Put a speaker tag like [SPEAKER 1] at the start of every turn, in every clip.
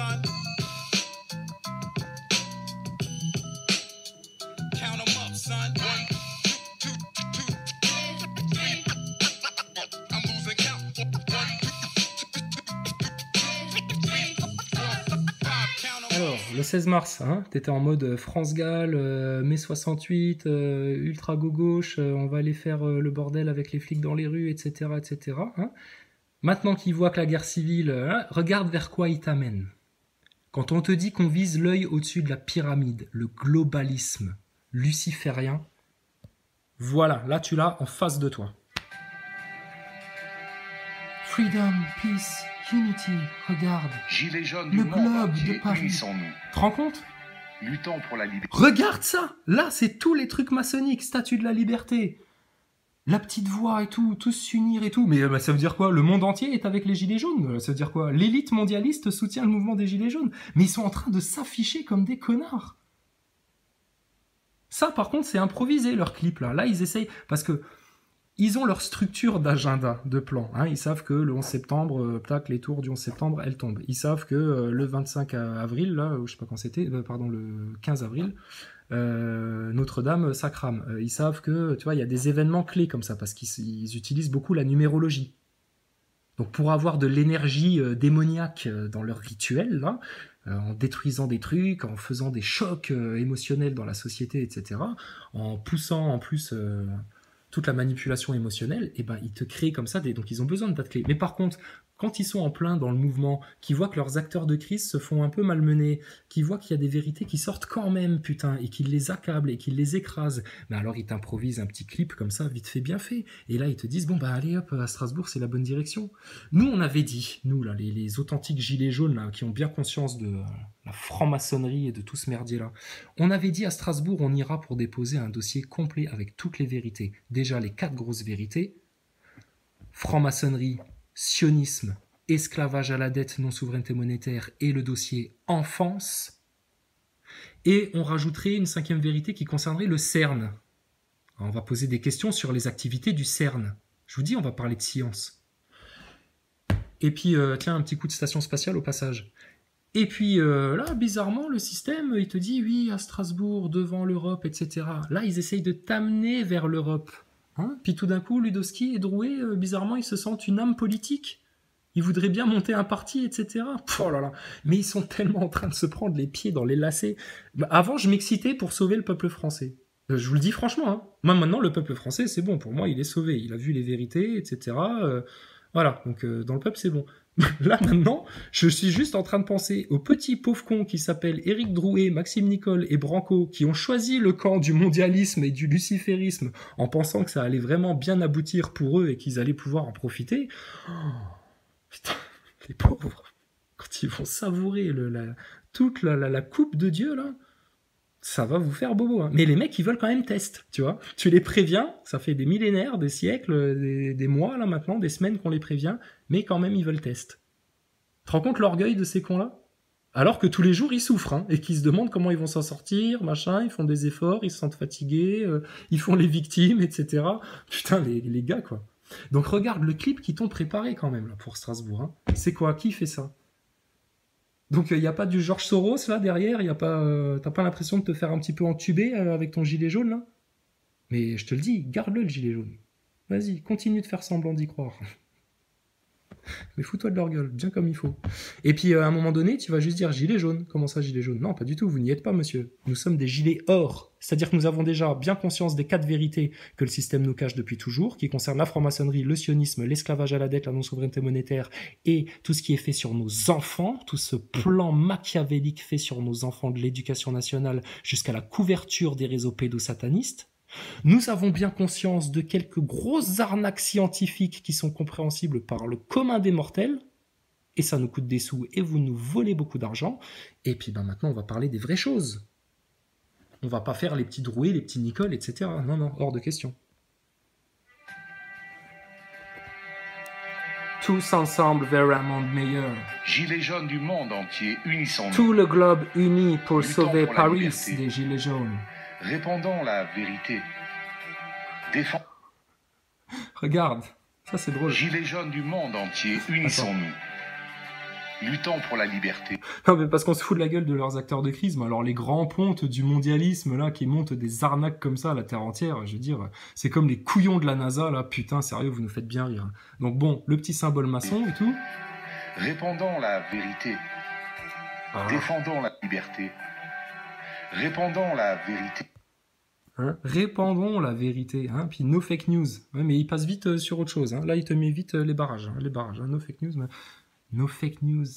[SPEAKER 1] son. Count 'em up, son. 1, 2, 2, 3. I'm losing count. 1, 2, 3.
[SPEAKER 2] Alors, le 16 mars, hein, t'étais en mode France Gall, mai 68, ultra gauche, on va aller faire le bordel avec les flics dans les rues, etc. etc. Hein. Maintenant qu'ils voient que la guerre civile, hein, regarde vers quoi ils t'amènent. Quand on te dit qu'on vise l'œil au-dessus de la pyramide, le globalisme luciférien, voilà, là tu l'as en face de toi. Freedom, peace, unity, regarde.
[SPEAKER 3] Gilets jaunes
[SPEAKER 2] Le
[SPEAKER 3] du monde
[SPEAKER 2] globe
[SPEAKER 3] entier,
[SPEAKER 2] de Paris.
[SPEAKER 3] unissons-nous.
[SPEAKER 2] Tu te rends compte?
[SPEAKER 3] Luttons pour la liberté.
[SPEAKER 2] Regarde ça! Là, c'est tous les trucs maçonniques, statue de la liberté. La petite voix et tout, tous s'unir et tout. Mais ça veut dire quoi? Le monde entier est avec les Gilets jaunes. Ça veut dire quoi? L'élite mondialiste soutient le mouvement des Gilets jaunes. Mais ils sont en train de s'afficher comme des connards. Ça, par contre, c'est improvisé, leur clip, là. Là, ils essayent... Parce que ils ont leur structure d'agenda, de plan. Hein. Ils savent que le 11 septembre, les tours du 11 septembre, elles tombent. Ils savent que le 25 avril, là, je sais pas quand c'était, pardon, le 15 avril, Notre-Dame, ça crame. Ils savent que, tu vois, il y a des événements clés comme ça, parce qu'ils utilisent beaucoup la numérologie. Donc pour avoir de l'énergie démoniaque dans leur rituel, là, en détruisant des trucs, en faisant des chocs émotionnels dans la société, etc., en poussant en plus toute la manipulation émotionnelle, et ben ils te créent comme ça, donc ils ont besoin de dates clés. Mais par contre, quand ils sont en plein dans le mouvement, qu'ils voient que leurs acteurs de crise se font un peu malmener, qu'ils voient qu'il y a des vérités qui sortent quand même, putain, et qu'ils les accablent et qu'ils les écrasent, ben alors ils t'improvisent un petit clip comme ça, vite fait, bien fait. Et là, ils te disent, bon, bah allez hop, à Strasbourg, c'est la bonne direction. Nous, on avait dit, nous, là, les authentiques gilets jaunes, là, qui ont bien conscience de la franc-maçonnerie et de tout ce merdier-là, on avait dit à Strasbourg, on ira pour déposer un dossier complet avec toutes les vérités. Déjà, les 4 grosses vérités, franc-maçonnerie, sionisme, esclavage à la dette, non-souveraineté monétaire et le dossier enfance. Et on rajouterait une 5e vérité qui concernerait le CERN. Alors on va poser des questions sur les activités du CERN. Je vous dis, on va parler de science. Et puis, tiens, un petit coup de station spatiale au passage. Et puis là, bizarrement, le système, il te dit, oui, à Strasbourg, devant l'Europe, etc. Là, ils essayent de t'amener vers l'Europe. Hein, puis tout d'un coup, Ludowski et Drouet, bizarrement, ils se sentent une âme politique. Ils voudraient bien monter un parti, etc. Oh là là. Mais ils sont tellement en train de se prendre les pieds dans les lacets. Avant, je m'excitais pour sauver le peuple français. Je vous le dis franchement. Hein. Moi, maintenant, le peuple français, c'est bon. Pour moi, il est sauvé. Il a vu les vérités, etc. Voilà. Donc, dans le peuple, c'est bon. Là, maintenant, je suis juste en train de penser aux petits pauvres cons qui s'appellent Éric Drouet, Maxime Nicole et Branco, qui ont choisi le camp du mondialisme et du luciférisme en pensant que ça allait vraiment bien aboutir pour eux et qu'ils allaient pouvoir en profiter. Oh, putain, les pauvres, quand ils vont savourer toute la coupe de Dieu, là, ça va vous faire bobo. Hein. Mais les mecs, ils veulent quand même test, tu vois. Tu les préviens, ça fait des millénaires, des siècles, des mois, là, maintenant, des semaines qu'on les prévient, mais quand même, ils veulent test. Tu te rends compte l'orgueil de ces cons-là? Alors que tous les jours, ils souffrent, hein, et qu'ils se demandent comment ils vont s'en sortir, machin, ils font des efforts, ils se sentent fatigués, ils font les victimes, etc. Putain, les gars, quoi. Donc regarde le clip qu'ils t'ont préparé quand même, là, pour Strasbourg. Hein. C'est quoi? Qui fait ça? Donc il n'y a pas du Georges Soros là derrière, t'as pas l'impression de te faire un petit peu entuber avec ton gilet jaune là? Mais je te le dis, garde-le le gilet jaune. Vas-y, continue de faire semblant d'y croire. Mais fous-toi de leur gueule, bien comme il faut. Et puis à un moment donné, tu vas juste dire gilet jaune. Comment ça, gilet jaune? Non, pas du tout, vous n'y êtes pas, monsieur. Nous sommes des gilets or. C'est-à-dire que nous avons déjà bien conscience des 4 vérités que le système nous cache depuis toujours, qui concernent la franc-maçonnerie, le sionisme, l'esclavage à la dette, la non-souveraineté monétaire et tout ce qui est fait sur nos enfants, tout ce plan machiavélique fait sur nos enfants de l'éducation nationale jusqu'à la couverture des réseaux pédosatanistes. Nous avons bien conscience de quelques grosses arnaques scientifiques qui sont compréhensibles par le commun des mortels, et ça nous coûte des sous et vous nous volez beaucoup d'argent. Et puis maintenant on va parler des vraies choses. On va pas faire les petits Drouet, les petits Nicole, etc. Non, non, hors de question. Tous ensemble vers un monde meilleur.
[SPEAKER 3] Gilets jaunes du monde entier, unissons-nous.
[SPEAKER 2] Tout le globe uni pour
[SPEAKER 3] Luttons
[SPEAKER 2] sauver
[SPEAKER 3] pour la
[SPEAKER 2] Paris
[SPEAKER 3] liberté.
[SPEAKER 2] des gilets jaunes.
[SPEAKER 3] Répandons la vérité. Défendons.
[SPEAKER 2] Regarde, ça c'est drôle.
[SPEAKER 3] Gilets jaunes du monde entier, unissons-nous. luttant pour la liberté.
[SPEAKER 2] Non, mais parce qu'on se fout de la gueule de leurs acteurs de crise, mais alors les grands pontes du mondialisme, là, qui montent des arnaques comme ça à la terre entière, je veux dire, c'est comme les couillons de la NASA, là, putain, sérieux, vous nous faites bien rire. Donc bon, le petit symbole maçon et tout.
[SPEAKER 3] Répandant la vérité,
[SPEAKER 2] Ah.
[SPEAKER 3] défendant la liberté, répandant la vérité.
[SPEAKER 2] Hein, répandons la vérité, hein, puis no fake news. Ouais, mais il passe vite sur autre chose. Hein. Là, il te met vite les barrages, hein, no fake news. Mais... No fake news.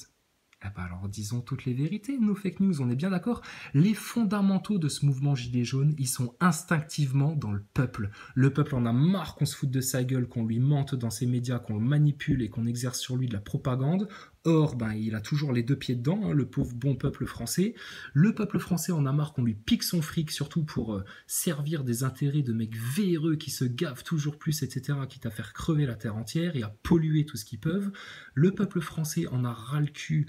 [SPEAKER 2] Ah bah alors disons toutes les vérités, no fake news, on est bien d'accord. Les fondamentaux de ce mouvement gilet jaune, ils sont instinctivement dans le peuple. Le peuple en a marre qu'on se foute de sa gueule, qu'on lui mente dans ses médias, qu'on le manipule et qu'on exerce sur lui de la propagande. Or, ben, il a toujours les deux pieds dedans, hein, le pauvre bon peuple français. Le peuple français en a marre qu'on lui pique son fric, surtout pour servir des intérêts de mecs véreux qui se gavent toujours plus, etc., quitte à faire crever la terre entière et à polluer tout ce qu'ils peuvent. Le peuple français en a ras le cul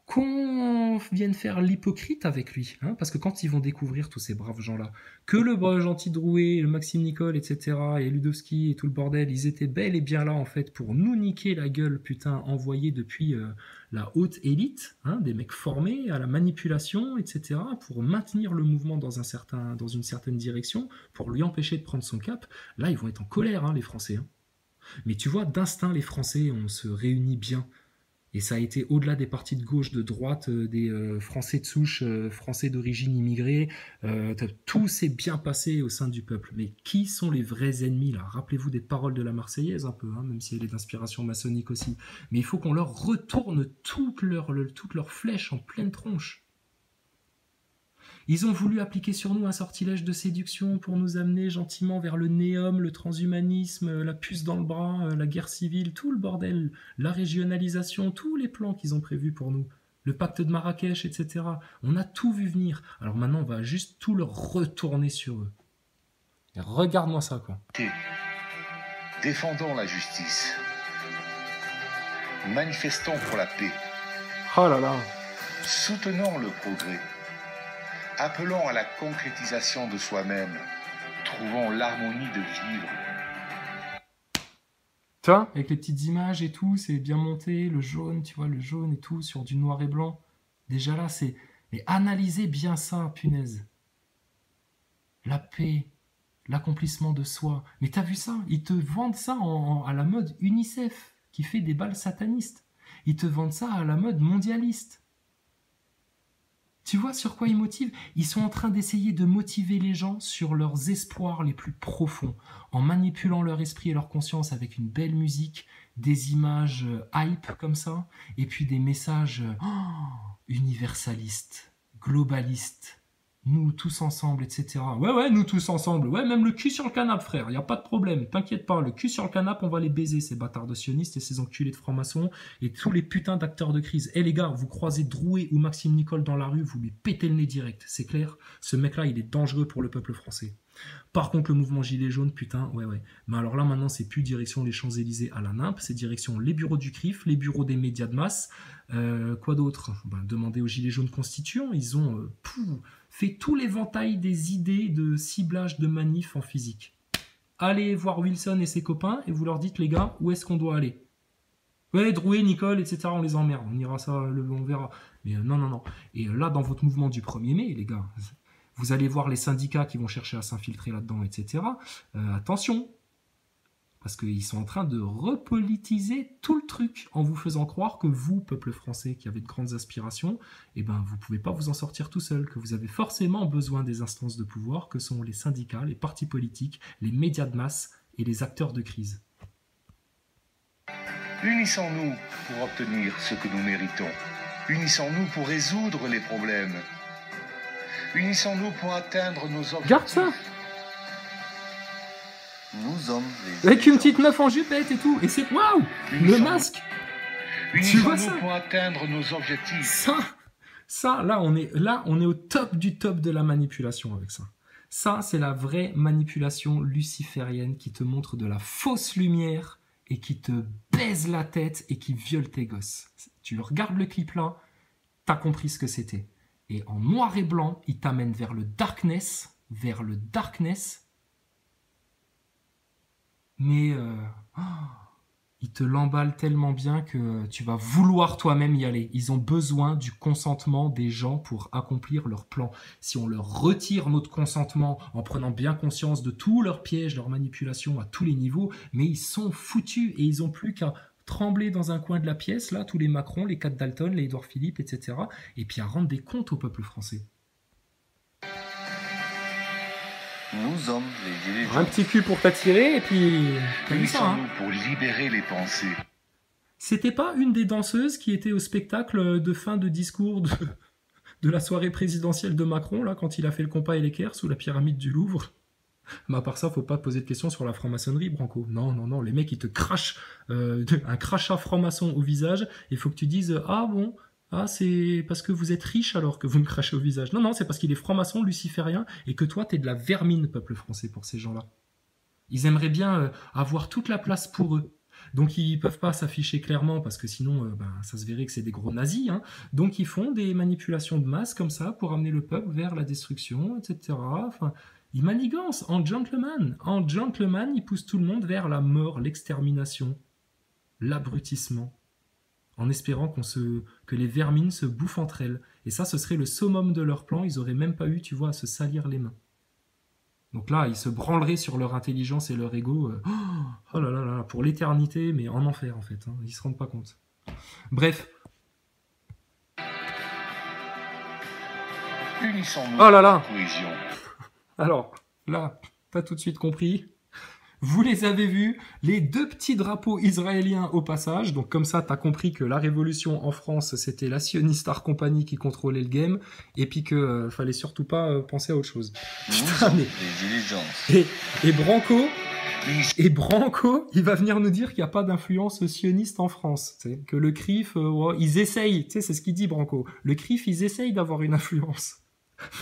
[SPEAKER 2] qu'on vienne faire l'hypocrite avec lui, hein, parce que quand ils vont découvrir tous ces braves gens-là, que le gentil Drouet, le Maxime Nicole, etc., et Ludowski et tout le bordel, ils étaient bel et bien là, en fait, pour nous niquer la gueule, putain, envoyés depuis la haute élite, hein, des mecs formés à la manipulation, etc., pour maintenir le mouvement dans une certaine direction, pour lui empêcher de prendre son cap. Là, ils vont être en colère, hein, les Français. Hein. Mais tu vois, d'instinct, les Français, on se réunit bien. Et ça a été au-delà des partis de gauche, de droite, des Français de souche, Français d'origine immigrée. Tout s'est bien passé au sein du peuple. Mais qui sont les vrais ennemis là? Rappelez-vous des paroles de la Marseillaise un peu, hein, même si elle est d'inspiration maçonnique aussi. Mais il faut qu'on leur retourne toutes leurs flèches en pleine tronche. Ils ont voulu appliquer sur nous un sortilège de séduction pour nous amener gentiment vers le néum, le transhumanisme, la puce dans le bras, la guerre civile, tout le bordel, la régionalisation, tous les plans qu'ils ont prévus pour nous, le pacte de Marrakech, etc. On a tout vu venir. Alors maintenant, on va juste tout leur retourner sur eux. Et regarde-moi ça, quoi.
[SPEAKER 3] Défendant la justice, manifestant pour la paix,
[SPEAKER 2] Oh là là.
[SPEAKER 3] soutenant le progrès, appelant à la concrétisation de soi-même, trouvant l'harmonie de vivre.
[SPEAKER 2] Tu vois, avec les petites images et tout, c'est bien monté, le jaune, tu vois, le jaune et tout, sur du noir et blanc. Déjà là, c'est... Mais analysez bien ça, punaise. La paix, l'accomplissement de soi. Mais t'as vu ça? Ils te vendent ça à la mode UNICEF, qui fait des balles satanistes. Ils te vendent ça à la mode mondialiste. Tu vois sur quoi ils motivent? Ils sont en train d'essayer de motiver les gens sur leurs espoirs les plus profonds, en manipulant leur esprit et leur conscience avec une belle musique, des images hype comme ça, et puis des messages universalistes, globalistes, nous tous ensemble, etc. Ouais, nous tous ensemble, ouais, même le cul sur le canapé, frère, y a pas de problème, t'inquiète pas, le cul sur le canapé, on va les baiser, ces bâtards de sionistes et ces enculés de francs-maçons, et tous les putains d'acteurs de crise. Les gars, vous croisez Drouet ou Maxime Nicole dans la rue, vous lui pétez le nez direct, c'est clair, ce mec-là, il est dangereux pour le peuple français. Par contre, le mouvement Gilet jaune, putain, ouais. Mais alors là, maintenant, c'est plus direction les Champs-Élysées à la NIMP, c'est direction les bureaux du CRIF, les bureaux des médias de masse. Quoi d'autre? Demandez aux Gilets jaunes constituants, ils ont fait tout l'éventail des idées de ciblage de manif en physique. Allez voir Wilson et ses copains et vous leur dites, les gars, où est-ce qu'on doit aller? Ouais, Drouet, Nicole, etc., on les emmerde, on ira ça, on verra. Mais non. Et là, dans votre mouvement du 1er mai, les gars... Vous allez voir les syndicats qui vont chercher à s'infiltrer là-dedans, etc. Attention, parce qu'ils sont en train de repolitiser tout le truc en vous faisant croire que vous, peuple français, qui avez de grandes aspirations, eh ben, vous ne pouvez pas vous en sortir tout seul, que vous avez forcément besoin des instances de pouvoir que sont les syndicats, les partis politiques, les médias de masse et les acteurs de crise.
[SPEAKER 3] Unissons-nous pour obtenir ce que nous méritons. Unissons-nous pour résoudre les problèmes. Unissons-nous pour atteindre nos objectifs.
[SPEAKER 2] Garde ça!
[SPEAKER 3] Nous hommes,
[SPEAKER 2] avec une petite meuf en jupette et tout, et c'est... Waouh! Le masque! Tu vois ça?
[SPEAKER 3] Unissons-nous pour atteindre nos objectifs.
[SPEAKER 2] Ça, là, on est au top du top de la manipulation avec ça. Ça, c'est la vraie manipulation luciférienne qui te montre de la fausse lumière et qui te baise la tête et qui viole tes gosses. Tu regardes le clip là, t'as compris ce que c'était. Et en noir et blanc, il t'amène vers le darkness, mais il te l'emballent tellement bien que tu vas vouloir toi-même y aller. Ils ont besoin du consentement des gens pour accomplir leur plan. Si on leur retire notre consentement en prenant bien conscience de tous leurs pièges, leurs manipulations à tous les niveaux, mais ils sont foutus et ils n'ont plus qu'à trembler dans un coin de la pièce, là, tous les Macron, les 4 Dalton, les Édouard Philippe, etc. Et puis à rendre des comptes au peuple français.
[SPEAKER 3] Nous sommes les dirigeants.
[SPEAKER 2] Un petit cul pour t'attirer et puis...
[SPEAKER 3] Unissons-nous pour libérer les pensées.
[SPEAKER 2] C'était pas une des danseuses qui était au spectacle de fin de discours de la soirée présidentielle de Macron, là, quand il a fait le compas et l'équerre sous la pyramide du Louvre? Mais à part ça, faut pas te poser de questions sur la franc-maçonnerie, Branco. Non, non, non, les mecs, ils te crachent un crachat franc-maçon au visage, et il faut que tu dises « Ah bon, ah, c'est parce que vous êtes riche alors que vous me crachez au visage. » Non, non, c'est parce qu'il est franc-maçon, luciférien, et que toi, t'es de la vermine, peuple français, pour ces gens-là. Ils aimeraient bien avoir toute la place pour eux. Donc ils peuvent pas s'afficher clairement parce que sinon ça se verrait que c'est des gros nazis. Hein. Donc ils font des manipulations de masse comme ça pour amener le peuple vers la destruction, etc. Enfin, ils manigancent en gentleman. En gentleman, ils poussent tout le monde vers la mort, l'extermination, l'abrutissement, en espérant que les vermines se bouffent entre elles. Et ça, ce serait le summum de leur plan. Ils auraient même pas eu, tu vois, à se salir les mains. Donc là, ils se branleraient sur leur intelligence et leur ego, oh là là là, pour l'éternité, mais en enfer en fait. Hein. Ils se rendent pas compte. Bref.
[SPEAKER 3] Unissons-nous
[SPEAKER 2] Oh là là.
[SPEAKER 3] pour la cohésion.
[SPEAKER 2] Alors, là, t'as tout de suite compris. Vous les avez vus, les 2 petits drapeaux israéliens au passage. Donc comme ça, t'as compris que la révolution en France, c'était la Sionistar Company qui contrôlait le game, et puis que fallait surtout pas penser à autre chose.
[SPEAKER 3] Nous
[SPEAKER 2] Putain,
[SPEAKER 3] sommes
[SPEAKER 2] mais...
[SPEAKER 3] les diligences.
[SPEAKER 2] Et Branco, il va venir nous dire qu'il n'y a pas d'influence sioniste en France. Que le CRIF, ils essayent, c'est ce qu'il dit Branco. Le CRIF, ils essayent d'avoir une influence.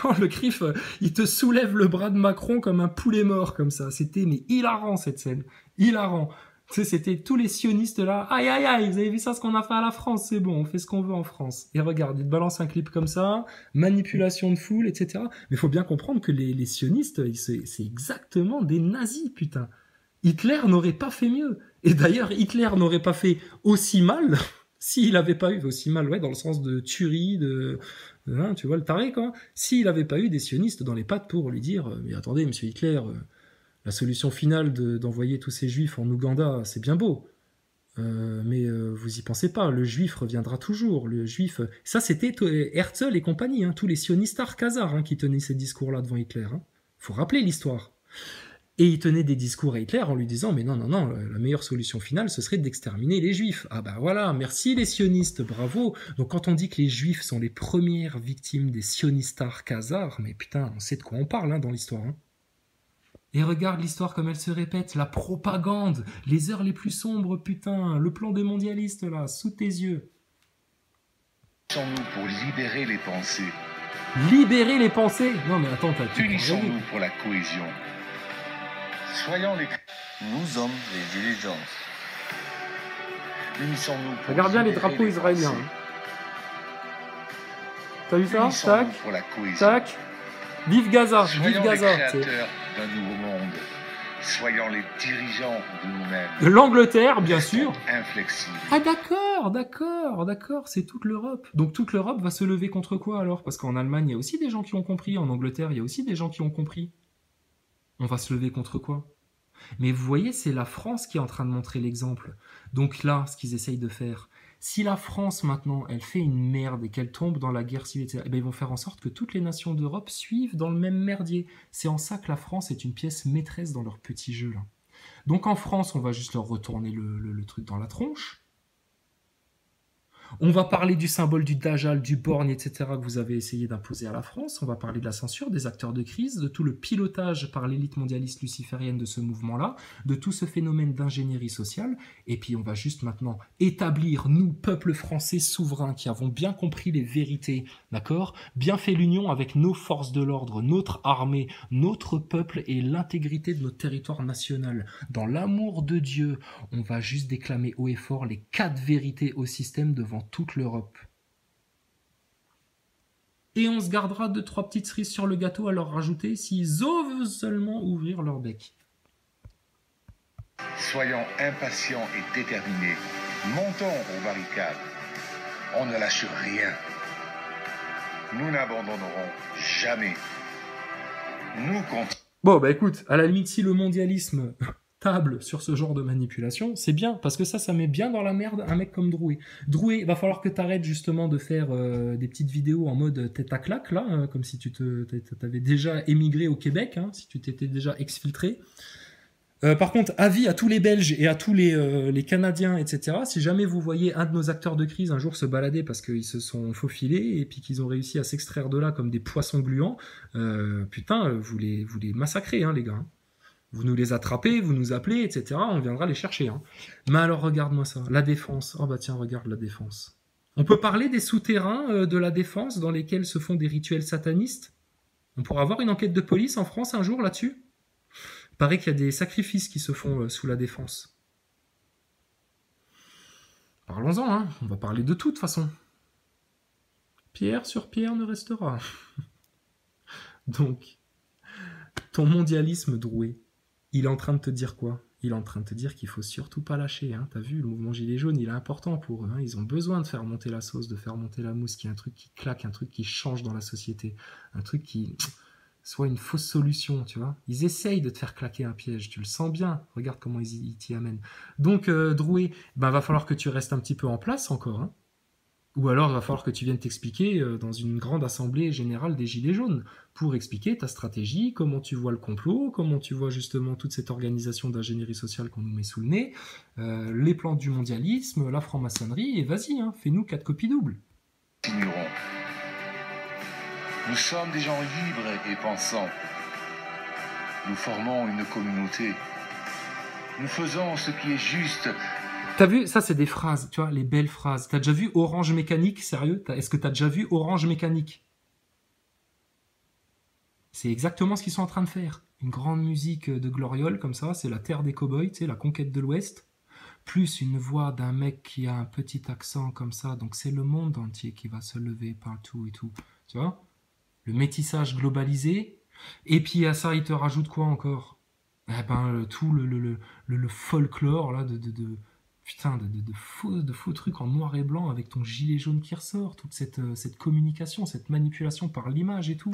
[SPEAKER 2] Non, le CRIF, il te soulève le bras de Macron comme un poulet mort, comme ça. C'était mais hilarant cette scène. Hilarant. Tu sais, c'était tous les sionistes là. Aïe, aïe, aïe, vous avez vu ça, ce qu'on a fait à la France, c'est bon, on fait ce qu'on veut en France. Et regarde, ils te balancent un clip comme ça, manipulation de foule, etc. Mais il faut bien comprendre que les sionistes, c'est exactement des nazis, putain. Hitler n'aurait pas fait mieux. Et d'ailleurs, Hitler n'aurait pas fait aussi mal s'il n'avait pas eu, aussi mal, ouais, dans le sens de tuerie, hein, tu vois le taré, quoi. S'il n'avait pas eu des sionistes dans les pattes pour lui dire mais attendez, monsieur Hitler, la solution finale d'envoyer tous ces juifs en Ouganda, c'est bien beau. Mais vous y pensez pas, le juif reviendra toujours. Le juif, ça c'était Herzl et compagnie, hein, tous les sionistards khazars hein, qui tenaient ces discours-là devant Hitler. Hein. Faut rappeler l'histoire. Et il tenait des discours à Hitler en lui disant « Mais non, non, non, la meilleure solution finale, ce serait d'exterminer les Juifs. » Ah bah voilà, merci les sionistes, bravo. Donc quand on dit que les Juifs sont les premières victimes des sionistards khazars, mais putain, on sait de quoi on parle hein, dans l'histoire. Hein. Et regarde l'histoire comme elle se répète, la propagande, les heures les plus sombres, putain, le plan des mondialistes là, sous tes yeux.
[SPEAKER 3] Unissons-nous pour libérer les pensées.
[SPEAKER 2] Libérer les pensées? Non mais attends, t'as tout.
[SPEAKER 3] Unissons-nous pour la cohésion. Soyons les... Nous sommes les diligences. Unissons-nous pour
[SPEAKER 2] regarde bien les
[SPEAKER 3] libérer
[SPEAKER 2] drapeaux israéliens.
[SPEAKER 3] pensées.
[SPEAKER 2] T'as vu ça?
[SPEAKER 3] Unissons-nous
[SPEAKER 2] Tac,
[SPEAKER 3] pour la cohésion.
[SPEAKER 2] tac. Vive Gaza,
[SPEAKER 3] Soyons
[SPEAKER 2] vive
[SPEAKER 3] les
[SPEAKER 2] Gaza.
[SPEAKER 3] créateurs d'un nouveau monde. Soyons les dirigeants de nous-mêmes.
[SPEAKER 2] De l'Angleterre, bien sûr.
[SPEAKER 3] Inflexibles.
[SPEAKER 2] Ah d'accord, d'accord, d'accord, c'est toute l'Europe. Donc toute l'Europe va se lever contre quoi alors? Parce qu'en Allemagne, il y a aussi des gens qui ont compris. En Angleterre, il y a aussi des gens qui ont compris. On va se lever contre quoi? Mais vous voyez, c'est la France qui est en train de montrer l'exemple. Donc là, ce qu'ils essayent de faire, si la France maintenant, elle fait une merde et qu'elle tombe dans la guerre civile, etc., eh bien, ils vont faire en sorte que toutes les nations d'Europe suivent dans le même merdier. C'est en ça que la France est une pièce maîtresse dans leur petit jeu là. Donc en France, on va juste leur retourner le truc dans la tronche. On va parler du symbole du Dajjal, du borgne, etc. que vous avez essayé d'imposer à la France. On va parler de la censure, des acteurs de crise, de tout le pilotage par l'élite mondialiste luciférienne de ce mouvement-là, de tout ce phénomène d'ingénierie sociale. Et puis on va juste maintenant établir, nous, peuple français souverain, qui avons bien compris les vérités, d'accord, bien fait l'union avec nos forces de l'ordre, notre armée, notre peuple et l'intégrité de notre territoire national. Dans l'amour de Dieu, on va juste déclamer haut et fort les 4 vérités au système devant toute l'Europe. Et on se gardera 2-3 petites cerises sur le gâteau à leur rajouter s'ils osent seulement ouvrir leur bec.
[SPEAKER 3] Soyons impatients et déterminés. Montons aux barricades. On ne lâche rien. Nous n'abandonnerons jamais. Nous continuerons.
[SPEAKER 2] Bon, bah écoute, à la limite, si le mondialisme table sur ce genre de manipulation, c'est bien, parce que ça met bien dans la merde un mec comme Drouet. Drouet, va falloir que t'arrêtes justement de faire des petites vidéos en mode tête à claque, là, comme si t'avais déjà émigré au Québec, hein, si tu t'étais déjà exfiltré. Par contre, avis à tous les Belges et à tous les Canadiens, etc. Si jamais vous voyez un de nos acteurs de crise un jour se balader parce qu'ils se sont faufilés et puis qu'ils ont réussi à s'extraire de là comme des poissons gluants, putain, vous les massacrez, hein, les gars. Vous nous les attrapez, vous nous appelez, etc. On viendra les chercher. Hein. Mais alors, regarde-moi ça. La Défense. Oh bah tiens, regarde la Défense. On peut parler des souterrains de la Défense dans lesquels se font des rituels satanistes. On pourra avoir une enquête de police en France un jour là-dessus. Il paraît qu'il y a des sacrifices qui se font sous la Défense. Parlons-en, hein. On va parler de tout, de toute façon. Pierre sur pierre ne restera. Donc, ton mondialisme, Drouet, il est en train de te dire quoi? Il est en train de te dire qu'il faut surtout pas lâcher. Hein. T'as vu, le mouvement Gilets jaunes, il est important pour eux. Hein. Ils ont besoin de faire monter la sauce, de faire monter la mousse, qu'il y ait un truc qui claque, un truc qui change dans la société, un truc qui soit une fausse solution, tu vois. Ils essayent de te faire claquer un piège, tu le sens bien. Regarde comment ils t'y amènent. Donc, Drouet, ben, va falloir que tu restes un petit peu en place encore, hein. Ou alors, il va falloir que tu viennes t'expliquer dans une grande assemblée générale des Gilets jaunes pour expliquer ta stratégie, comment tu vois le complot, comment tu vois justement toute cette organisation d'ingénierie sociale qu'on nous met sous le nez, les plans du mondialisme, la franc-maçonnerie, et vas-y, hein, fais-nous 4 copies doubles.
[SPEAKER 3] Nous sommes des gens libres et pensants. Nous formons une communauté. Nous faisons ce qui est juste.
[SPEAKER 2] T'as vu, ça c'est des phrases, tu vois, les belles phrases. T'as déjà vu Orange Mécanique, sérieux? Est-ce que t'as déjà vu Orange Mécanique? C'est exactement ce qu'ils sont en train de faire. Une grande musique de gloriole comme ça, c'est la terre des cow-boys, tu sais, la conquête de l'Ouest. Plus une voix d'un mec qui a un petit accent comme ça, donc c'est le monde entier qui va se lever partout et tout. Tu vois? Le métissage globalisé. Et puis à ça, il te rajoute quoi encore? Eh ben, tout le folklore là putain, de faux trucs en noir et blanc avec ton gilet jaune qui ressort, toute cette communication, cette manipulation par l'image et tout.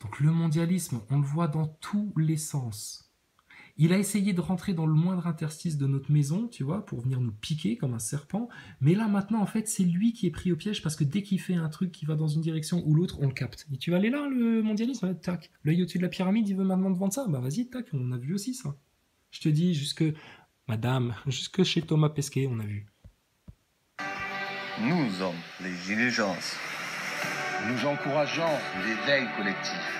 [SPEAKER 2] Donc le mondialisme, on le voit dans tous les sens. Il a essayé de rentrer dans le moindre interstice de notre maison, tu vois, pour venir nous piquer comme un serpent. Mais là, maintenant, en fait, c'est lui qui est pris au piège parce que dès qu'il fait un truc qui va dans une direction ou l'autre, on le capte. Et tu vas aller là, le mondialisme, ouais, tac. L'œil au-dessus de la pyramide, il veut maintenant te vendre ça. Bah vas-y, tac, on a vu aussi ça. Je te dis, jusque chez Thomas Pesquet, on a vu.
[SPEAKER 3] Nous sommes les Gilets jaunes. Nous encourageons l'éveil collectif.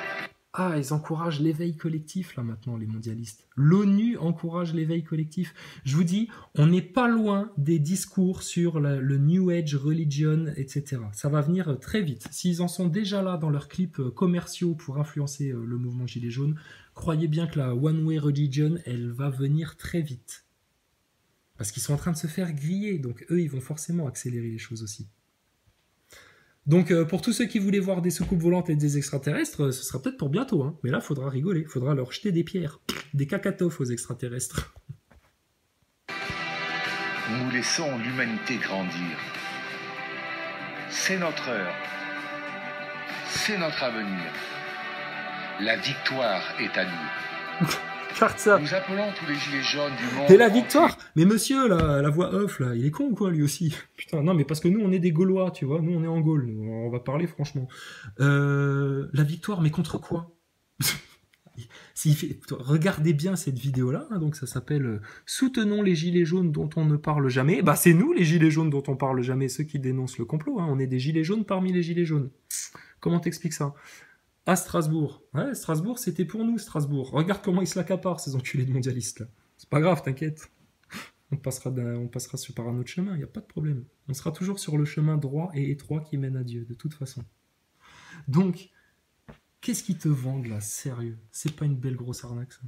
[SPEAKER 2] Ah, ils encouragent l'éveil collectif, là, maintenant, les mondialistes. L'ONU encourage l'éveil collectif. Je vous dis, on n'est pas loin des discours sur le New Age religion, etc. Ça va venir très vite. S'ils en sont déjà là dans leurs clips commerciaux pour influencer le mouvement Gilets jaunes, croyez bien que la One Way Religion, elle va venir très vite. Parce qu'ils sont en train de se faire griller, donc eux, ils vont forcément accélérer les choses aussi. Donc, pour tous ceux qui voulaient voir des soucoupes volantes et des extraterrestres, ce sera peut-être pour bientôt. Hein. Mais là, faudra rigoler. Faudra leur jeter des pierres. Des cacatoffes aux extraterrestres.
[SPEAKER 3] Nous laissons l'humanité grandir. C'est notre heure. C'est notre avenir. La victoire est à nous.
[SPEAKER 2] Ça.
[SPEAKER 3] Nous appelons tous les gilets jaunes du monde.
[SPEAKER 2] C'est la victoire entier. Mais monsieur, là, la voix off, là, il est con ou quoi, lui aussi? Putain, non, mais parce que nous, on est des Gaulois, tu vois. Nous, on est en Gaule. Nous, on va parler franchement. La victoire, mais contre quoi? Regardez bien cette vidéo-là. Hein, donc, ça s'appelle « Soutenons les gilets jaunes dont on ne parle jamais ». Bah, c'est nous, les gilets jaunes dont on parle jamais, ceux qui dénoncent le complot. Hein. On est des gilets jaunes parmi les gilets jaunes. Comment t'expliques ça? À Strasbourg. Ouais, Strasbourg, c'était pour nous, Strasbourg. Regarde comment ils se l'accaparent, ces enculés de mondialistes, là. C'est pas grave, t'inquiète. On passera par un autre chemin, il n'y a pas de problème. On sera toujours sur le chemin droit et étroit qui mène à Dieu, de toute façon. Donc, qu'est-ce qu'ils te vendent, là, sérieux? C'est pas une belle grosse arnaque, ça?